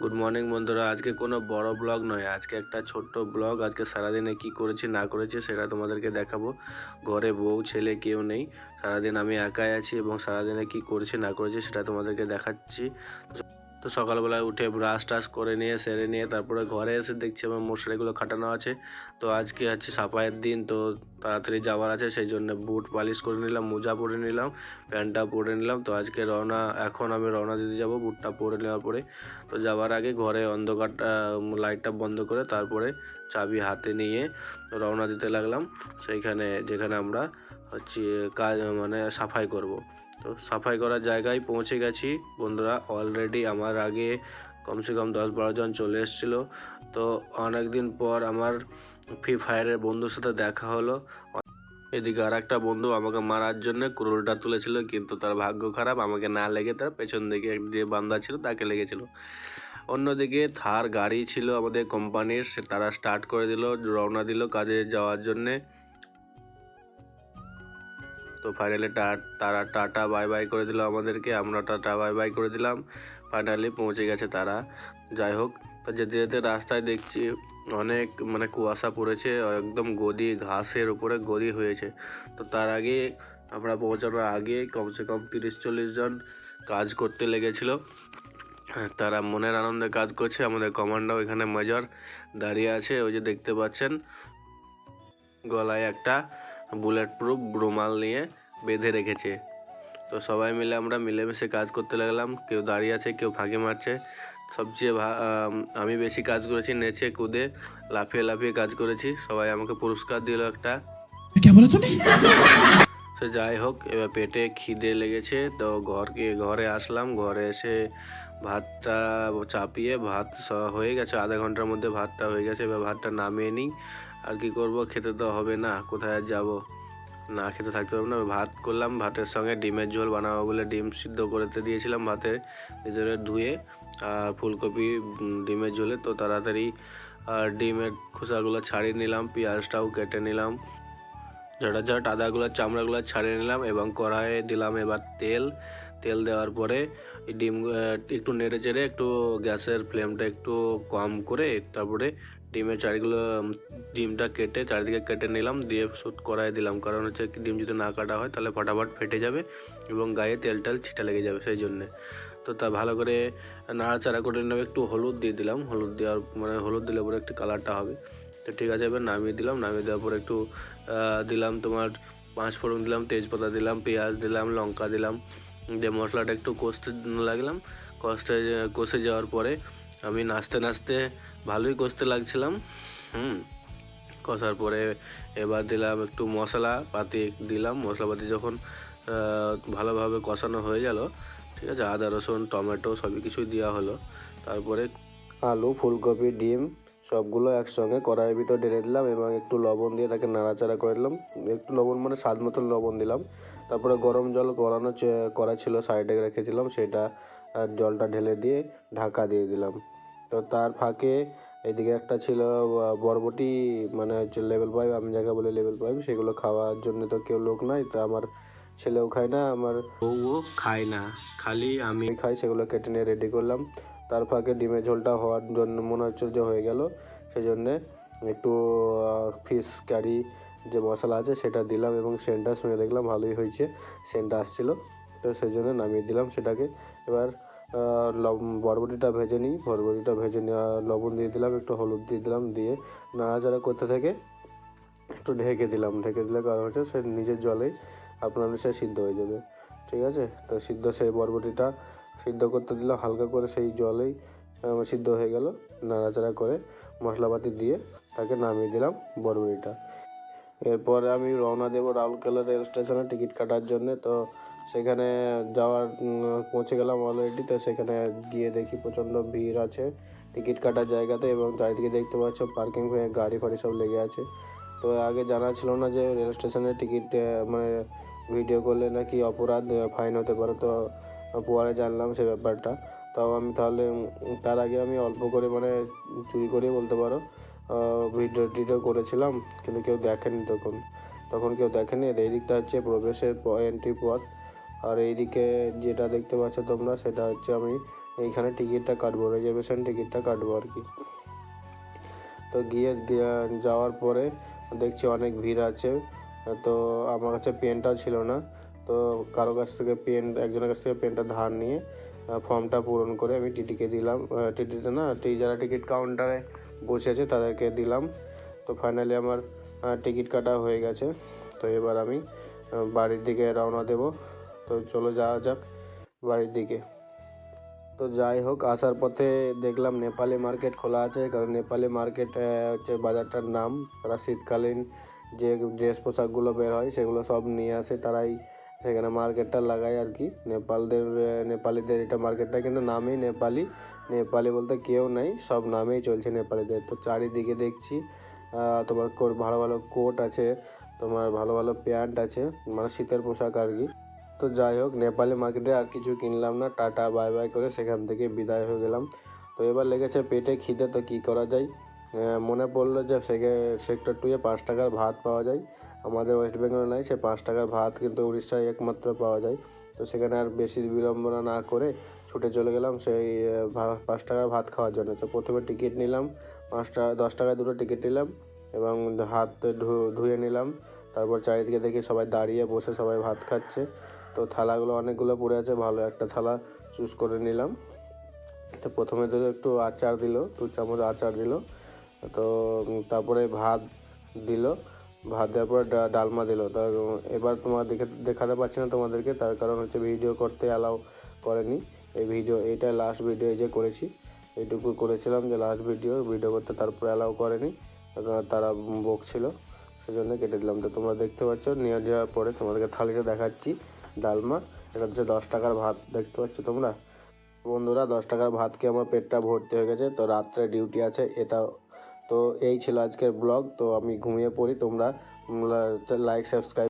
Good morning বন্ধুরা। আজকে কোনো বড় ব্লগ নয়, আজকে একটা ছোট্ট ব্লগ। আজকে সারাদিনে কি করেছি না করেছি সেটা তোমাদেরকে দেখাবো। ঘরে বউ ছেলে কেউ নেই, সারাদিন আমি একাই আছি এবং সারাদিনে কি করেছি না করেছি সেটা তোমাদেরকে দেখাচ্ছি। তো সকালবেলায় উঠে ব্রাশ টাশ করে নিয়ে সেরে নিয়ে তারপরে ঘরে এসে দেখছি আমার মশারিগুলো খাটানো আছে। তো আজকে হচ্ছে সাফাইয়ের দিন, তো তাড়াতাড়ি যাওয়ার আছে, সেই জন্য বুট পালিশ করে নিলাম, মোজা পরে নিলাম, প্যান্টটা পরে নিলাম। তো আজকে এখন আমি রওনা দিতে যাব বুটটা পরে নেওয়ার পরে। তো যাওয়ার আগে ঘরে অন্ধকারটা লাইটটা বন্ধ করে তারপরে চাবি হাতে নিয়ে রওনা দিতে লাগলাম সেইখানে যেখানে আমরা হচ্ছে কাজ মানে সাফাই করব। তো সাফাই করার জায়গায় পৌঁছে গেছি বন্ধুরা। অলরেডি আমার আগে কমসে কম 10-12 জন চলে এসেছিলো। তো অনেক দিন পর আমার ফ্রি ফায়ারের বন্ধুর সাথে দেখা হলো। এদিকে আর একটা বন্ধু আমাকে মারার জন্য কুড়ুলটা তুলেছিল, কিন্তু তার ভাগ্য খারাপ, আমাকে না লেগে তার পেছন দিকে যে বান্দা ছিল তাকে লেগেছিল। অন্যদিকে থার গাড়ি ছিল আমাদের কোম্পানির, তারা স্টার্ট করে দিল, রওনা দিল কাজে যাওয়ার জন্যে। তো ফাইনালি তারা টাটা বাই বাই করে দিল আমাদেরকে, আমরা টাটা বাই বাই করে দিলাম। ফাইনালি পৌঁছে গেছে তারা। যাই হোক, তো যেতে যেতে রাস্তায় দেখছি অনেক কুয়াশা পড়েছে, একদম গদি, ঘাসের উপরে গদি হয়েছে। তো তার আগে আমরা পৌঁছানোর আগে কমসে কম 30-40 জন কাজ করতে লেগেছিল। তারা মনের আনন্দে কাজ করছে। আমাদের কমান্ডো এখানে মেজর দাঁড়িয়ে আছে, ওই যে দেখতে পাচ্ছেন, গলায় একটা বুলেট প্রুফ রুমাল নিয়ে বেঁধে রেখেছে। তো সবাই মিলে আমরা মিলেমিশে কাজ করতে লাগলাম, কেউ দাঁড়িয়ে আছে, কেউ ফাঁকি মারছে। সবচেয়ে আমি বেশি কাজ করেছি, নেচে কুদে লাফিয়ে লাফিয়ে কাজ করেছি। সবাই আমাকে পুরস্কার দিল একটা। তো যাই হোক, এবার পেটে খিদে লেগেছে, তো ঘরে আসলাম। ঘরে এসে ভাতটা চাপিয়ে ভাত হয়ে গেছে, আধা ঘন্টার মধ্যে ভাতটা হয়ে গেছে। এবার ভাতটা নামিয়ে নিই। আর কি করব, খেতে তো হবে না, কোথায় যাব, না খেতে থাকতে পারবো না। ভাত করলাম, ভাতের সঙ্গে ডিমের ঝোল বানাবো বলে ডিম সিদ্ধ করতে দিয়েছিলাম ভাতের ভিতরে ধুয়ে, আর ফুলকপি ডিমের ঝোলে। তো তাড়াতাড়ি ডিমের খোসাগুলো ছাড়িয়ে নিলাম, পেঁয়াজটাও কেটে নিলাম, ঝটাঝট আদাগুলোর চামড়াগুলো ছাড়িয়ে নিলাম এবং কড়াইয়ে দিলাম এবার তেল দেওয়ার পরে ডিম একটু নেড়ে চেড়ে একটু গ্যাসের ফ্লেমটা একটু কম করে তারপরে ডিমটা কেটে চারিদিকে কেটে নিলাম, দিয়ে কড়াইয়ে দিলাম। কারণ হচ্ছে ডিম যদি না কাটা হয় তাহলে ফটাফট ফেটে যাবে এবং গায়ে তেল ছিটা লেগে যাবে, সেই জন্যে। তো তা ভালো করে নাড়াচাড়া করে নেবে। একটু হলুদ দিয়ে দিলাম, হলুদ দিলে পরে একটু কালারটা হবে। তো ঠিক আছে, এবার নামিয়ে দিলাম। নামিয়ে দেওয়ার পরে একটু দিলাম তোমার 5 ফোড়ন দিলাম, তেজপাতা দিলাম, পেঁয়াজ দিলাম, লঙ্কা দিলাম, দিয়ে মশলাটা একটু কষতে লাগলাম। কষে যাওয়ার পরে আমি নাচতে নাচতে ভালোই কষতে লাগছিলাম। কষার পরে এবার দিলাম একটু মশলাপাতি দিলাম। মশলাপাতি যখন ভালোভাবে কষানো হয়ে গেল, ঠিক আছে, আদা রসুন টমেটো সবই কিছুই দেওয়া হলো। তারপরে আলু, ফুলকপি, ডিম সবগুলো একসঙ্গে কড়াইয়ের ভিতর ঢেলে দিলাম এবং একটু লবণ দিয়ে তাকে নাড়াচাড়া করে দিলাম। একটু লবণ স্বাদ মতো লবণ দিলাম। তারপরে গরম জল করা ছিল, সাইডে রেখেছিলাম, সেটা জলটা ঢেলে দিয়ে ঢাকা দিয়ে দিলাম। তো তার ফাঁকে এদিকে একটা ছিল বরবটি, হচ্ছে লেভেল 5, আমি যাকে বলি লেভেল 5, সেগুলো খাওয়ার জন্য তো কেউ লোক নাই। তো আমার ছেলেও খায় না, আমার বউও খায় না, খালি আমি খাই। সেগুলো কেটে নিয়ে রেডি করলাম। তার ফাঁকে ডিমের ঝোলটা হওয়ার জন্য মনে হচ্ছে যে হয়ে গেল, সেই জন্যে একটু ফিশ কারি যে মশলা আছে সেটা দিলাম এবং সেন্টটা শুনে দেখলাম ভালোই হয়েছে, সেন্টটা আসছিলো। তো সেই জন্য নামিয়ে দিলাম সেটাকে। এবার বরবটিটা ভেজে নিই, বরবটিটা ভেজে নেওয়া, লবণ দিয়ে দিলাম, একটু হলুদ দিয়ে দিলাম, দিয়ে নাড়াচাড়া করতে থেকে একটু ঢেকে দিলে কারণ হচ্ছে সে নিজের জলেই আপনার সে সিদ্ধ হয়ে যাবে, ঠিক আছে। তো সেই বরবটিটা সিদ্ধ করতে দিলাম হালকা করে, সেই জলেই সিদ্ধ হয়ে গেল। নাড়াচাড়া করে মশলাপাতি দিয়ে তাকে নামিয়ে দিলাম বরবটিটা। এরপরে আমি রওনা দেবো রাউরকেলা রেল স্টেশনে টিকিট কাটার জন্যে। তো সেখানে পৌঁছে গেলাম অলরেডি। তো সেখানে গিয়ে দেখি প্রচণ্ড ভিড় আছে টিকিট কাটার জায়গাতে, এবং চারিদিকে দেখতে পাচ্ছ পার্কিং হয়ে গাড়ি ফাড়ি সব লেগে আছে। তো আগে জানা ছিল না যে রেল স্টেশনের টিকিট ভিডিও করলে নাকি অপরাধ, ফাইন হতে পারে। তো পরে জানলাম সে ব্যাপারটা। তাহলে তার আগে আমি অল্প করে চুরি করে বলতে পারো ভিডিও করেছিলাম, কিন্তু কেউ দেখেনি তখন কেউ দেখেনি। এই দিকটা হচ্ছে প্রবেশের এন্ট্রি পথ, আর এইদিকে যেটা দেখতে পাচ্ছ তোমরা সেটা হচ্ছে আমি এইখানে টিকিটটা কাটবো, রিজার্ভেশন টিকিটটা কাটবো আর কি। তো যাওয়ার পরে দেখছি অনেক ভিড় আছে। তো আমার কাছে পেনটাও ছিল না, তো কারো কাছ থেকে একজনের কাছ থেকে পেনটা ধার নিয়ে ফর্মটা পূরণ করে আমি টিটিকে দিলাম, যারা টিকিট কাউন্টারে বসে আছে তাদেরকে দিলাম। তো ফাইনালি আমার টিকিট কাটা হয়ে গেছে। তো এবার আমি বাড়ির দিকে রওনা দেব। তো চলো যাওয়া যাক বাড়ির দিকে। তো যাই হোক, আসার পথে দেখলাম নেপালি মার্কেট খোলা আছে, কারণ নেপালি মার্কেট হচ্ছে বাজারটার নাম। তারা শীতকালীন যে ড্রেস পোশাকগুলো বের হয় সেগুলো সব নিয়ে আসে, তারাই সেখানে মার্কেটটা লাগায় আর কি। নেপালিদের এটা মার্কেটটা কিন্তু নামেই নেপালি বলতে কেউ নেই, সব নামেই চলছে নেপালিদের। তো চারিদিকে দেখছি তোমার ভালো ভালো কোট আছে, তোমার ভালো ভালো প্যান্ট আছে, মানে শীতের পোশাক আর কি। তো যাই হোক, নেপালি মার্কেটে আর কিছু কিনলাম না, টাটা বাই বাই করে সেখান থেকে বিদায় হয়ে গেলাম। তো এবার লেগেছে পেটে খিদে, তো কী করা যায়, মনে পড়লো যে সেক্টর 2-এ 5 টাকার ভাত পাওয়া যায়। আমাদের ওয়েস্ট বেঙ্গলে নাই, সে 5 টাকার ভাত কিন্তু উড়িষ্যায় একমাত্র পাওয়া যায়। তো সেখানে আর বেশি বিড়ম্বনা না করে ছুটে চলে গেলাম সেই 5 টাকার ভাত খাওয়ার জন্য। তো প্রথমে টিকিট নিলাম 10 টাকায় 2টো টিকিট নিলাম এবং হাত ধুয়ে নিলাম। তারপর চারিদিকে দেখি সবাই দাঁড়িয়ে বসে সবাই ভাত খাচ্ছে। তো থালাগুলো অনেকগুলো পড়ে আছে, ভালো একটা থালা চুজ করে নিলাম। তো প্রথমে তো একটু আচার দিল, 2 চামচ আচার দিল। তো তারপরে ভাত দিল, ভাত দেওয়ার পরে ডালমা দিল। এবার দেখাতে পারছি না তোমাদেরকে, তার কারণ হচ্ছে ভিডিও করতে অ্যালাউ করেনি। এইটা লাস্ট ভিডিও যে করেছি, এইটুকু করেছিলাম যে লাস্ট ভিডিও করতে, তারপরে অ্যালাউ করেনি, তারা বকছিল, সেজন্য কেটে দিলাম। তো তোমরা দেখতে পাচ্ছ, নিয়ে যাওয়ার পরে তোমাদেরকে থালিটা দেখাচ্ছি। ডালমা, এটা হচ্ছে 10 টাকার ভাত, দেখতে পাচ্ছ তোমরা বন্ধুরা। 10 টাকার ভাতকে আমার পেটটা ভর্তি হয়ে গেছে। তো রাত্রে ডিউটি আছে এটা। তো এই ছিল আজকের ব্লগ। তো আমি ঘুমিয়ে পড়ি, তোমরা লাইক সাবস্ক্রাইব